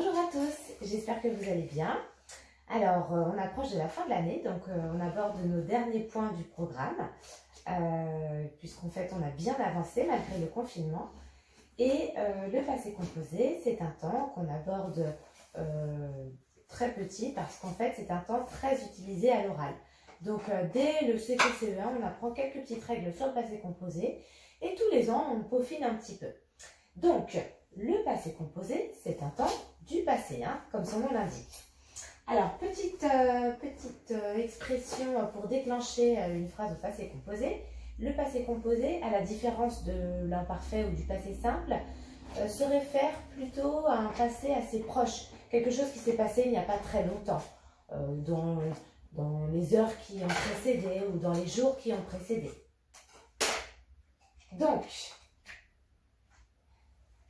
Bonjour à tous, j'espère que vous allez bien. Alors, on approche de la fin de l'année, donc on aborde nos derniers points du programme, puisqu'en fait on a bien avancé malgré le confinement. Et le passé composé, c'est un temps qu'on aborde très petit, parce qu'en fait c'est un temps très utilisé à l'oral. Donc dès le CP-CE1, on apprend quelques petites règles sur le passé composé, et tous les ans on peaufine un petit peu. Donc, le passé composé, c'est un temps du passé, hein, comme son nom l'indique. Alors, petite expression pour déclencher une phrase au passé composé. Le passé composé, à la différence de l'imparfait ou du passé simple, se réfère plutôt à un passé assez proche. Quelque chose qui s'est passé il n'y a pas très longtemps, dans les heures qui ont précédé ou dans les jours qui ont précédé. Donc,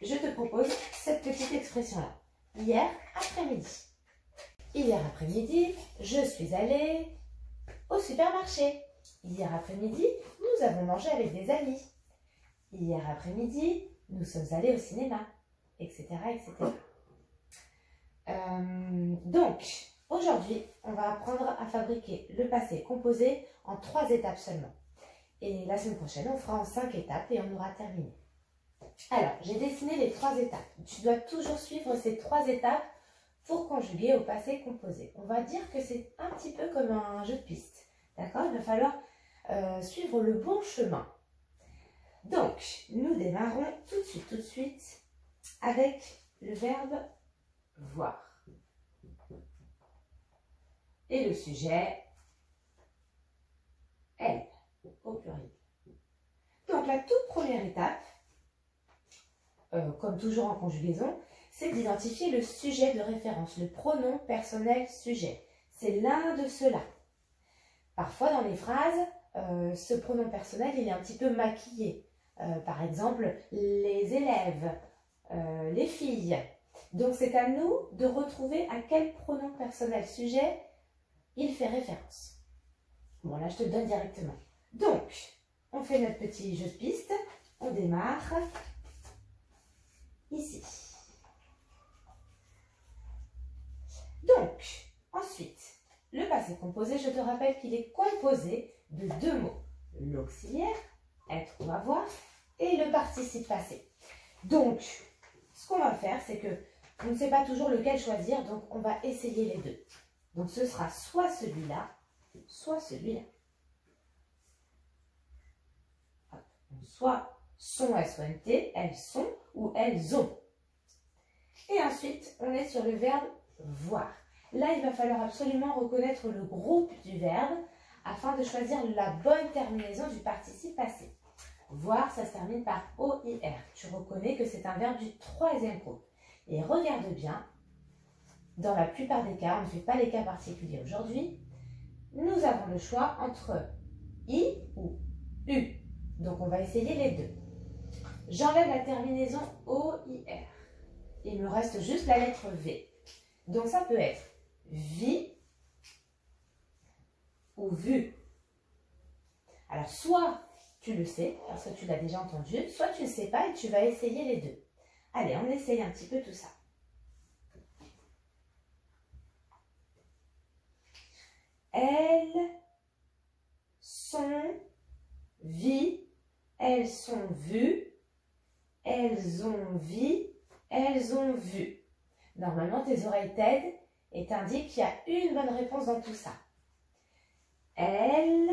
je te propose cette petite expression-là. Hier après-midi. Hier après-midi, je suis allée au supermarché. Hier après-midi, nous avons mangé avec des amis. Hier après-midi, nous sommes allés au cinéma, etc. etc. Donc, aujourd'hui, on va apprendre à fabriquer le passé composé en 3 étapes seulement. Et la semaine prochaine, on fera en 5 étapes et on aura terminé. Alors, j'ai dessiné les 3 étapes. Tu dois toujours suivre ces 3 étapes pour conjuguer au passé composé. On va dire que c'est un petit peu comme un jeu de piste. D'accord? Il va falloir suivre le bon chemin. Donc, nous démarrons tout de suite avec le verbe voir. Et le sujet, elle, au pluriel. Donc, la toute première étape, comme toujours en conjugaison, c'est d'identifier le sujet de référence, le pronom personnel sujet. C'est l'un de ceux-là. Parfois, dans les phrases, ce pronom personnel, il est un petit peu maquillé. Par exemple, les élèves, les filles. Donc, c'est à nous de retrouver à quel pronom personnel sujet il fait référence. Bon, là, je te le donne directement. Donc, on fait notre petit jeu de piste. On démarre ici. Donc, ensuite, le passé composé, je te rappelle qu'il est composé de 2 mots. L'auxiliaire, être ou avoir, et le participe passé. Donc, ce qu'on va faire, c'est que on ne sait pas toujours lequel choisir, donc on va essayer les 2. Donc, ce sera soit celui-là, soit celui-là. Soit sont, S-O-N-T, elles sont ou elles ont. Et ensuite, on est sur le verbe voir. Là, il va falloir absolument reconnaître le groupe du verbe afin de choisir la bonne terminaison du participe passé. Voir, ça se termine par OIR. Tu reconnais que c'est un verbe du 3e groupe. Et regarde bien, dans la plupart des cas, on ne fait pas les cas particuliers aujourd'hui, nous avons le choix entre I ou U. Donc, on va essayer les 2. J'enlève la terminaison OIR. Il me reste juste la lettre V. Donc, ça peut être vie ou vu. Alors, soit tu le sais, parce que tu l'as déjà entendu, soit tu ne le sais pas et tu vas essayer les 2. Allez, on essaye un petit peu tout ça. Elles sont vie, elles sont vues, elles ont vie, elles ont vu. Normalement, tes oreilles t'aident et t'indiquent qu'il y a une bonne réponse dans tout ça. Elles,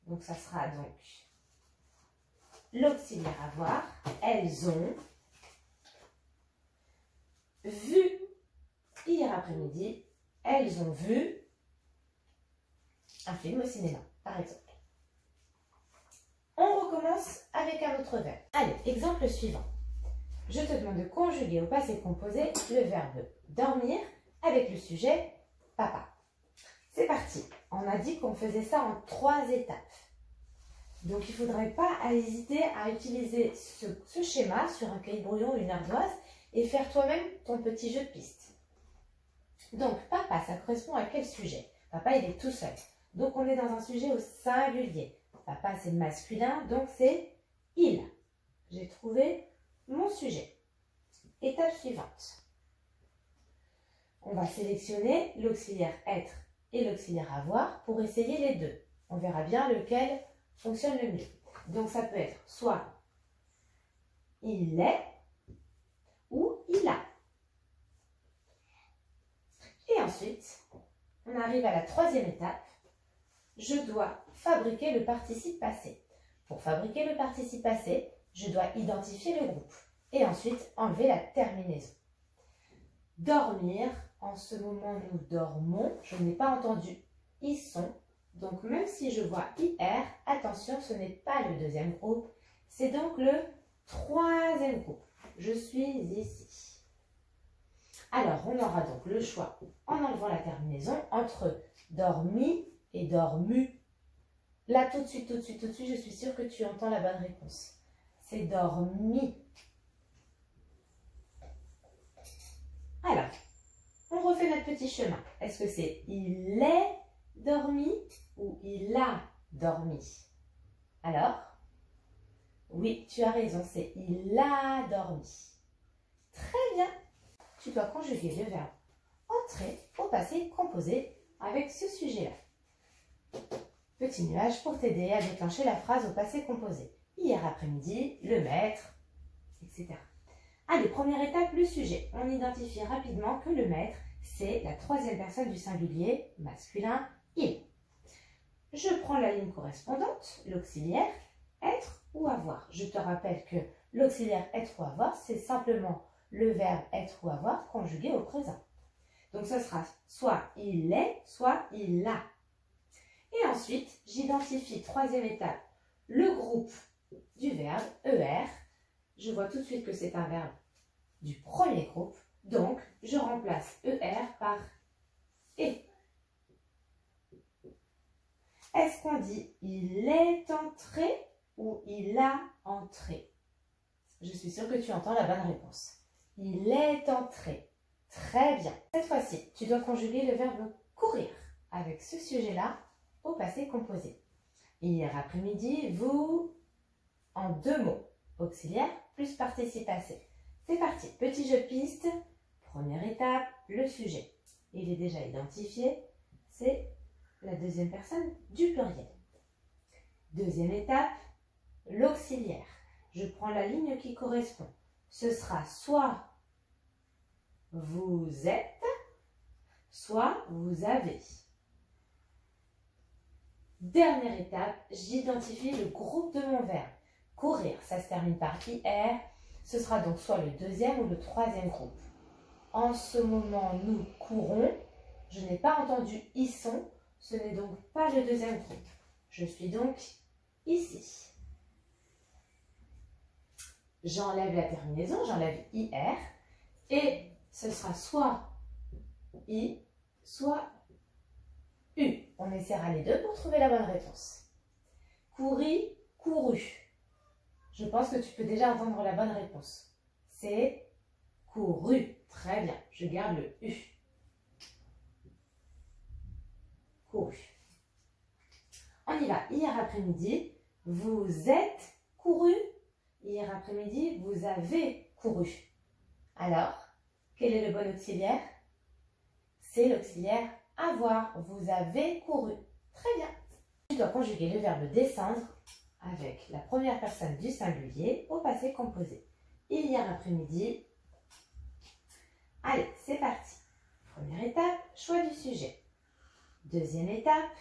donc ça sera donc l'auxiliaire avoir, elles ont vu hier après-midi, elles ont vu un film au cinéma, par exemple. On recommence avec un autre verbe. Allez, exemple suivant. Je te demande de conjuguer au passé composé le verbe dormir avec le sujet papa. C'est parti. On a dit qu'on faisait ça en 3 étapes. Donc, il ne faudrait pas hésiter à utiliser ce schéma sur un cahier brouillon ou une ardoise et faire toi-même ton petit jeu de piste. Donc, papa, ça correspond à quel sujet? Papa, il est tout seul. Donc, on est dans un sujet au singulier. Papa, c'est masculin, donc c'est il. J'ai trouvé mon sujet. Étape suivante. on va sélectionner l'auxiliaire être et l'auxiliaire avoir pour essayer les deux. On verra bien lequel fonctionne le mieux. Donc ça peut être soit il est ou il a. Et ensuite, on arrive à la troisième étape. Je dois fabriquer le participe passé. Pour fabriquer le participe passé, je dois identifier le groupe et ensuite enlever la terminaison. Dormir, en ce moment nous dormons, je n'ai pas entendu ils sont, donc même si je vois IR, attention, ce n'est pas le deuxième groupe, c'est donc le troisième groupe. Je suis ici. Alors, on aura donc le choix, en enlevant la terminaison, entre dormi et dormu. Là, tout de suite, je suis sûre que tu entends la bonne réponse. C'est dormi. Alors, on refait notre petit chemin. Est-ce que c'est il est dormi ou il a dormi? Alors, oui, tu as raison, c'est il a dormi. Très bien. Tu dois conjuguer le verbe entrer au passé composé avec ce sujet-là. Petit nuage pour t'aider à déclencher la phrase au passé composé. Hier après-midi, le maître, etc. Allez, première étape, le sujet. On identifie rapidement que le maître, c'est la troisième personne du singulier masculin il. Je prends la ligne correspondante, l'auxiliaire être ou avoir. Je te rappelle que l'auxiliaire être ou avoir, c'est simplement le verbe être ou avoir conjugué au présent. Donc ce sera soit il est, soit il a. Et ensuite, j'identifie, troisième étape, le groupe du verbe ER. Je vois tout de suite que c'est un verbe du premier groupe. Donc, je remplace ER par E. Est-ce qu'on dit il est entré ou il a entré? Je suis sûre que tu entends la bonne réponse. Il est entré. Très bien. Cette fois-ci, tu dois conjuguer le verbe courir avec ce sujet-là au passé composé. Hier après-midi, vous, en deux mots, auxiliaire plus participe passé. C'est parti, petit jeu de piste. Première étape, le sujet. Il est déjà identifié, c'est la deuxième personne du pluriel. Deuxième étape, l'auxiliaire. Je prends la ligne qui correspond. Ce sera soit vous êtes, soit vous avez. Dernière étape, j'identifie le groupe de mon verbe. Courir, ça se termine par IR. Ce sera donc soit le deuxième ou le troisième groupe. En ce moment, nous courons. Je n'ai pas entendu ils sont. Ce n'est donc pas le deuxième groupe. Je suis donc ici. J'enlève la terminaison, j'enlève IR. Et ce sera soit I, soit U. On essaiera les deux pour trouver la bonne réponse. Courir, couru. Je pense que tu peux déjà entendre la bonne réponse. C'est couru. Très bien. Je garde le U. Couru. On y va. Hier après-midi, vous êtes couru. Hier après-midi, vous avez couru. Alors, quel est le bon auxiliaire? C'est l'auxiliaire avoir. Vous avez couru. Très bien. Tu dois conjuguer le verbe descendre avec la première personne du singulier au passé composé. Hier après-midi. Allez, c'est parti. Première étape, choix du sujet. Deuxième étape,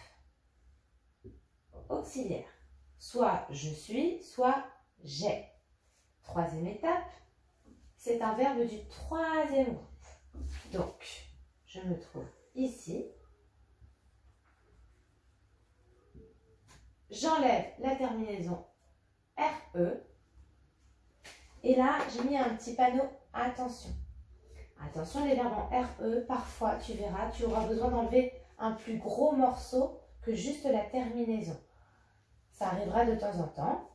auxiliaire. Soit je suis, soit j'ai. Troisième étape, c'est un verbe du troisième groupe. Donc, je me trouve ici. J'enlève la terminaison RE. Et là, j'ai mis un petit panneau attention. Attention, les verbes en RE, parfois, tu verras, tu auras besoin d'enlever un plus gros morceau que juste la terminaison. Ça arrivera de temps en temps.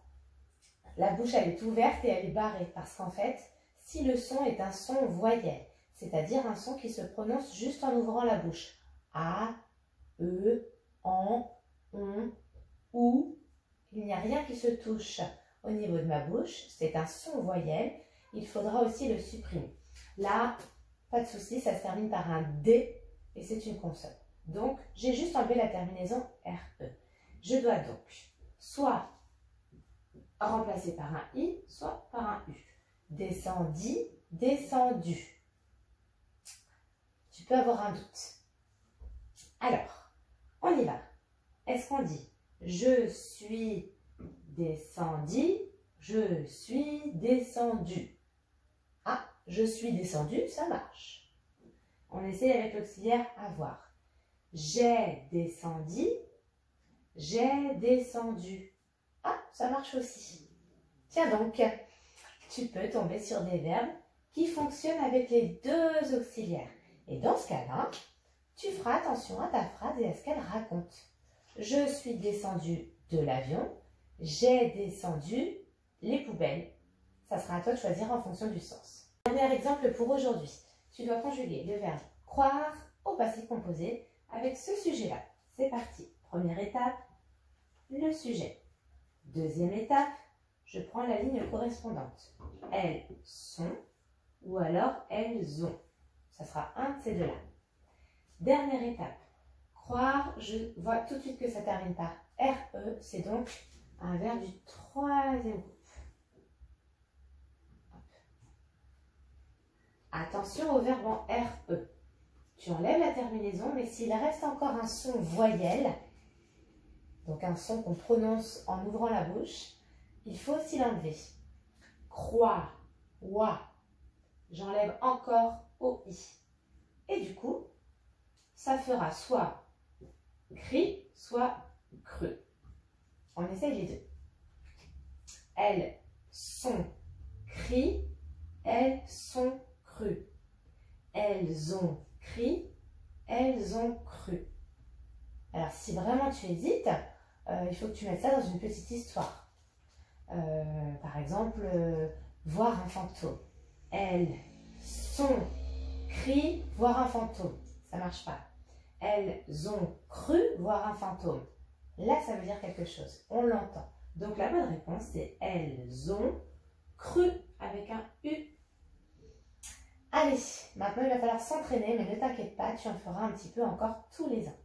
La bouche, elle est ouverte et elle est barrée parce qu'en fait, si le son est un son voyelle, c'est-à-dire un son qui se prononce juste en ouvrant la bouche. A, E, en, on, ou, il n'y a rien qui se touche au niveau de ma bouche, c'est un son voyelle, il faudra aussi le supprimer. Là, pas de souci, ça se termine par un D et c'est une consonne. Donc, j'ai juste enlevé la terminaison RE. Je dois donc soit remplacer par un I, soit par un U. Descendit, descendu. Tu peux avoir un doute. Alors, on y va. Est-ce qu'on dit je suis descendu, je suis descendu? Ah, je suis descendu, ça marche. On essaie avec l'auxiliaire avoir. J'ai descendu, j'ai descendu. Ah, ça marche aussi. Tiens donc, tu peux tomber sur des verbes qui fonctionnent avec les deux auxiliaires. Et dans ce cas-là, tu feras attention à ta phrase et à ce qu'elle raconte. Je suis descendu de l'avion, j'ai descendu les poubelles. Ça sera à toi de choisir en fonction du sens. Dernier exemple pour aujourd'hui. Tu dois conjuguer le verbe croire au passé composé avec ce sujet-là. C'est parti. Première étape, le sujet. Deuxième étape, je prends la ligne correspondante. Elles sont ou alors elles ont. Ça sera un de ces deux-là. Dernière étape, croire, je vois tout de suite que ça termine par RE, c'est donc un verbe du troisième groupe. Attention au verbe en RE. Tu enlèves la terminaison, mais s'il reste encore un son voyelle, donc un son qu'on prononce en ouvrant la bouche, il faut aussi l'enlever. Croire, wa. J'enlève encore OI. Et du coup, ça fera soit cri, soit cru. On essaye les deux. Elles sont cri, elles sont crues. Elles ont cri, elles ont cru. Alors, si vraiment tu hésites, il faut que tu mettes ça dans une petite histoire. Par exemple, voir un fantôme. Elles sont cri, voir un fantôme. Ça ne marche pas. Elles ont cru voir un fantôme. Là, ça veut dire quelque chose. On l'entend. Donc, la bonne réponse, c'est elles ont cru avec un U. Allez, maintenant, il va falloir s'entraîner, mais ne t'inquiète pas, tu en feras un petit peu encore tous les ans.